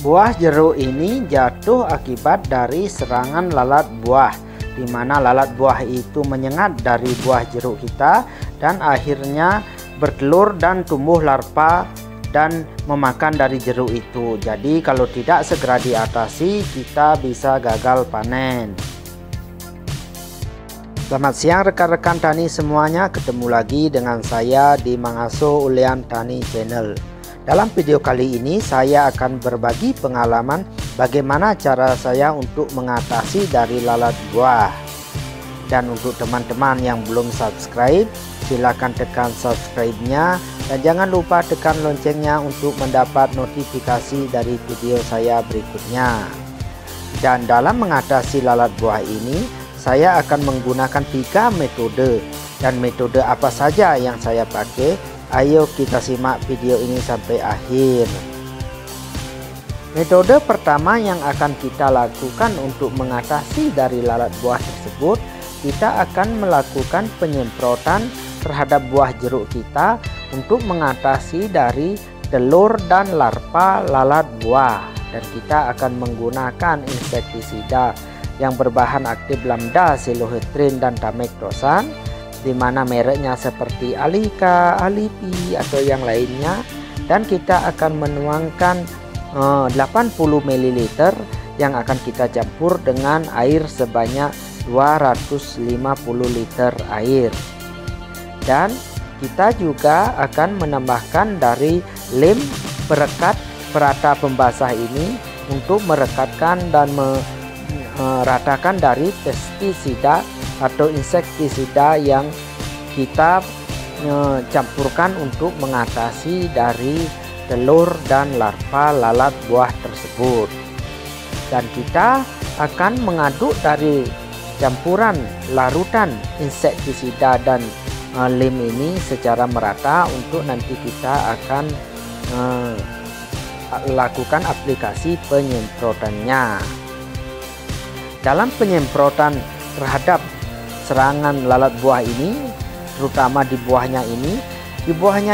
Buah jeruk ini jatuh akibat dari serangan lalat buah, di mana lalat buah itu menyengat dari buah jeruk kita dan akhirnya bertelur dan tumbuh larva dan memakan dari jeruk itu. Jadi kalau tidak segera diatasi, kita bisa gagal panen. Selamat siang rekan-rekan tani semuanya, ketemu lagi dengan saya di Mangaso Ulian Tani Channel. Dalam video kali ini saya akan berbagi pengalaman bagaimana cara saya untuk mengatasi dari lalat buah. Dan untuk teman-teman yang belum subscribe, silakan tekan subscribe-nya dan jangan lupa tekan loncengnya untuk mendapat notifikasi dari video saya berikutnya. Dan dalam mengatasi lalat buah ini, saya akan menggunakan 3 metode. Dan metode apa saja yang saya pakai? Ayo kita simak video ini sampai akhir. Metode pertama yang akan kita lakukan untuk mengatasi dari lalat buah tersebut, kita akan melakukan penyemprotan terhadap buah jeruk kita untuk mengatasi dari telur dan larva lalat buah. Dan kita akan menggunakan insektisida yang berbahan aktif lambda, silohitrin dan tamektosan, di mana mereknya seperti Alika, Alipi atau yang lainnya, dan kita akan menuangkan 80 ml yang akan kita campur dengan air sebanyak 250 liter air. Dan kita juga akan menambahkan dari lem perekat perata pembasah ini untuk merekatkan dan meratakan dari pestisida atau insektisida yang kita campurkan untuk mengatasi dari telur dan larva lalat buah tersebut. Dan kita akan mengaduk dari campuran larutan insektisida dan lem ini secara merata untuk nanti kita akan lakukan aplikasi penyemprotannya. Dalam penyemprotan terhadap serangan lalat buah ini, terutama di buahnya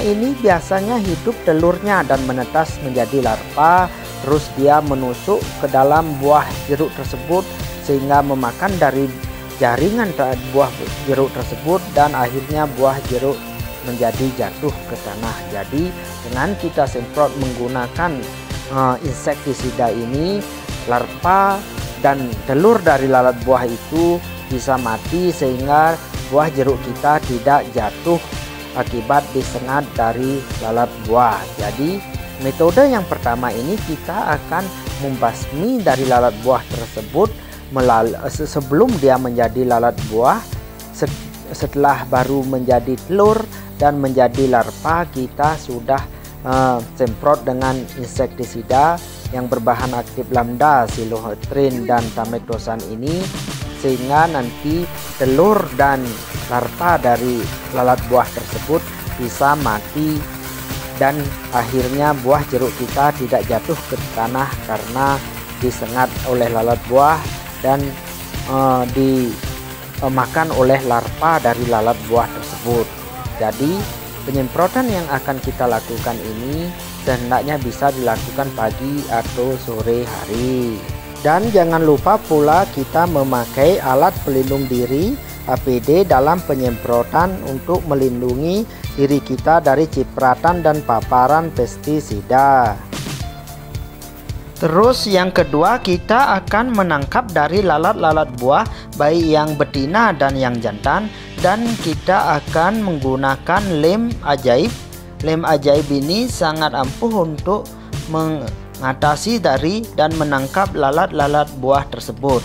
ini biasanya hidup telurnya dan menetas menjadi larva, terus dia menusuk ke dalam buah jeruk tersebut sehingga memakan dari jaringan buah jeruk tersebut dan akhirnya buah jeruk menjadi jatuh ke tanah. Jadi dengan kita semprot menggunakan insektisida ini, larva dan telur dari lalat buah itu bisa mati sehingga buah jeruk kita tidak jatuh akibat disengat dari lalat buah. Jadi metode yang pertama ini kita akan membasmi dari lalat buah tersebut sebelum dia menjadi lalat buah. Setelah baru menjadi telur dan menjadi larva, kita sudah semprot dengan insektisida yang berbahan aktif lambda, silohitrin dan tamektosan ini, sehingga nanti telur dan larva dari lalat buah tersebut bisa mati dan akhirnya buah jeruk kita tidak jatuh ke tanah karena disengat oleh lalat buah dan dimakan oleh larva dari lalat buah tersebut. Jadi penyemprotan yang akan kita lakukan ini hendaknya bisa dilakukan pagi atau sore hari. Dan jangan lupa pula kita memakai alat pelindung diri APD dalam penyemprotan untuk melindungi diri kita dari cipratan dan paparan pestisida. Terus yang kedua, kita akan menangkap dari lalat-lalat buah baik yang betina dan yang jantan, dan kita akan menggunakan lem ajaib. Lem ajaib ini sangat ampuh untuk mengatasi dari dan menangkap lalat-lalat buah tersebut.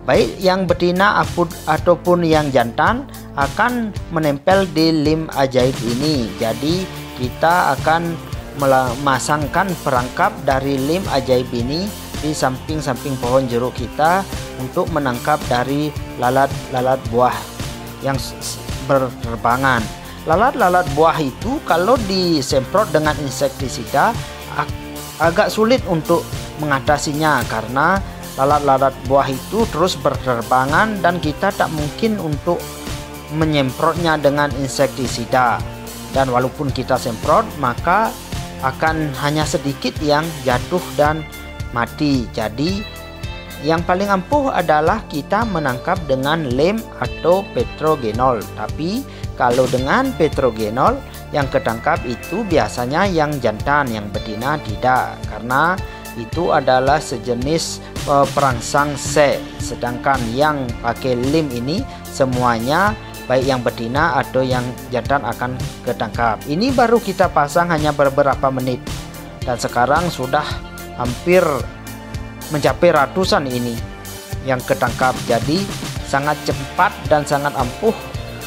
Baik yang betina ataupun yang jantan akan menempel di lem ajaib ini. Jadi kita akan memasangkan perangkap dari lem ajaib ini di samping-samping pohon jeruk kita untuk menangkap dari lalat-lalat buah yang berterbangan. Lalat-lalat buah itu kalau disemprot dengan insektisida agak sulit untuk mengatasinya karena lalat-lalat buah itu terus berterbangan dan kita tak mungkin untuk menyemprotnya dengan insektisida. Dan walaupun kita semprot, maka akan hanya sedikit yang jatuh dan mati. Jadi yang paling ampuh adalah kita menangkap dengan lem atau petrogenol. Tapi kalau dengan petrogenol, yang ketangkap itu biasanya yang jantan, yang betina tidak, karena itu adalah sejenis perangsang seks. Sedangkan yang pakai lem ini semuanya baik yang betina atau yang jantan akan ketangkap. Ini baru kita pasang hanya beberapa menit, dan sekarang sudah hampir mencapai ratusan ini yang ketangkap. Jadi sangat cepat dan sangat ampuh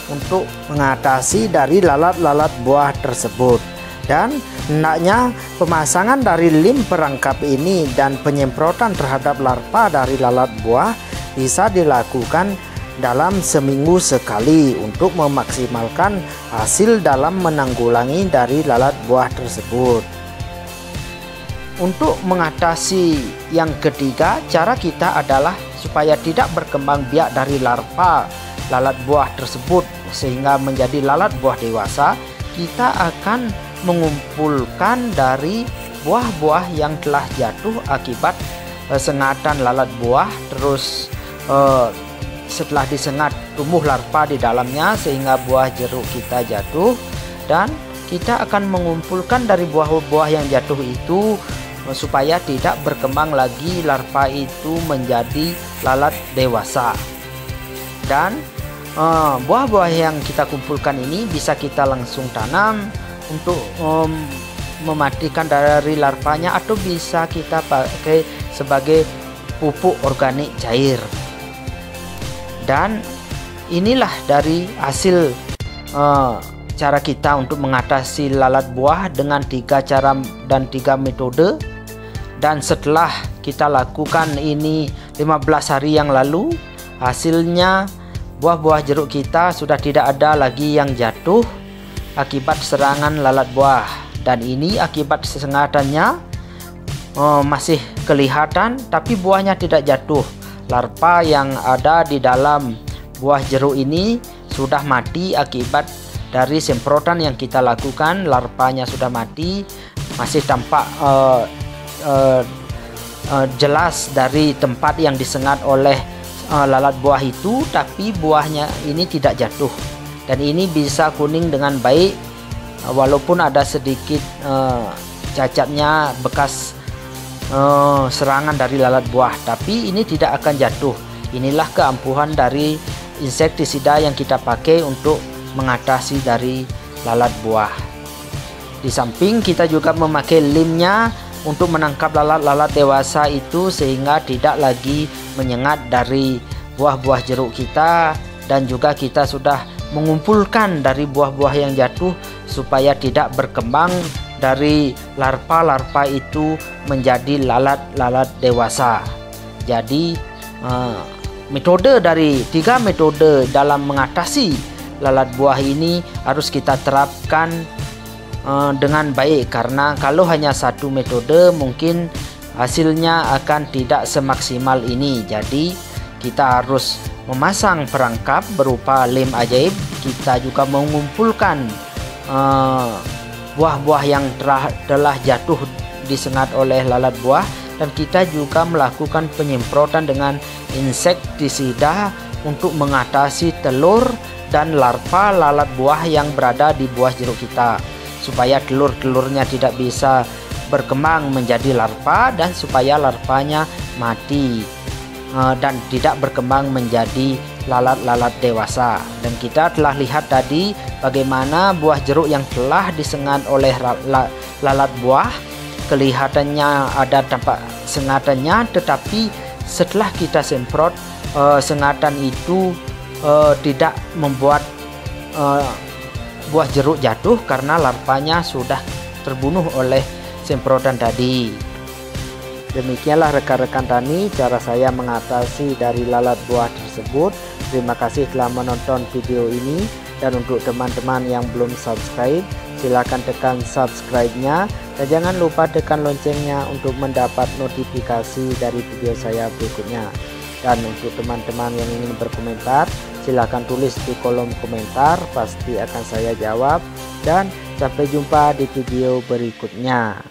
untuk mengatasi dari lalat-lalat buah tersebut. Dan hendaknya pemasangan dari lem perangkap ini dan penyemprotan terhadap larva dari lalat buah bisa dilakukan dalam seminggu sekali untuk memaksimalkan hasil dalam menanggulangi dari lalat buah tersebut. Untuk mengatasi yang ketiga, cara kita adalah supaya tidak berkembang biak dari larva lalat buah tersebut sehingga menjadi lalat buah dewasa. Kita akan mengumpulkan dari buah-buah yang telah jatuh akibat sengatan lalat buah, terus setelah disengat tumbuh larva di dalamnya sehingga buah jeruk kita jatuh, dan kita akan mengumpulkan dari buah-buah yang jatuh itu supaya tidak berkembang lagi larva itu menjadi lalat dewasa. Dan buah-buah yang kita kumpulkan ini bisa kita langsung tanam untuk mematikan dari larvanya, atau bisa kita pakai sebagai pupuk organik cair. Dan inilah dari hasil cara kita untuk mengatasi lalat buah dengan 3 cara dan 3 metode. Dan setelah kita lakukan ini 15 hari yang lalu, hasilnya buah-buah jeruk kita sudah tidak ada lagi yang jatuh akibat serangan lalat buah. Dan ini akibat sengatannya masih kelihatan, tapi buahnya tidak jatuh. Larva yang ada di dalam buah jeruk ini sudah mati akibat dari semprotan yang kita lakukan. Larvanya sudah mati, masih tampak jelas dari tempat yang disengat oleh lalat buah itu, tapi buahnya ini tidak jatuh. Dan ini bisa kuning dengan baik, walaupun ada sedikit cacatnya bekas serangan dari lalat buah, tapi ini tidak akan jatuh. Inilah keampuhan dari insektisida yang kita pakai untuk mengatasi dari lalat buah. Di samping kita juga memakai lemnya untuk menangkap lalat-lalat dewasa itu sehingga tidak lagi menyengat dari buah-buah jeruk kita. Dan juga kita sudah mengumpulkan dari buah-buah yang jatuh supaya tidak berkembang dari larva-larva itu menjadi lalat-lalat dewasa. Jadi metode dari 3 metode dalam mengatasi lalat buah ini harus kita terapkan dengan baik, karena kalau hanya 1 metode mungkin hasilnya akan tidak semaksimal ini. Jadi kita harus memasang perangkap berupa lem ajaib. Kita juga mengumpulkan buah-buah yang telah jatuh disengat oleh lalat buah, dan kita juga melakukan penyemprotan dengan insektisida untuk mengatasi telur dan larva lalat buah yang berada di buah jeruk kita, supaya telur-telurnya tidak bisa berkembang menjadi larva dan supaya larvanya mati dan tidak berkembang menjadi lalat-lalat dewasa. Dan kita telah lihat tadi bagaimana buah jeruk yang telah disengat oleh lalat buah, kelihatannya ada tampak sengatannya, tetapi setelah kita semprot sengatan itu tidak membuat buah jeruk jatuh karena larvanya sudah terbunuh oleh semprotan tadi. Demikianlah rekan-rekan tani cara saya mengatasi dari lalat buah tersebut. Terima kasih telah menonton video ini, dan untuk teman-teman yang belum subscribe, silakan tekan subscribe-nya dan jangan lupa tekan loncengnya untuk mendapat notifikasi dari video saya berikutnya. Dan untuk teman-teman yang ingin berkomentar, Silahkan tulis di kolom komentar, pasti akan saya jawab. Dan sampai jumpa di video berikutnya.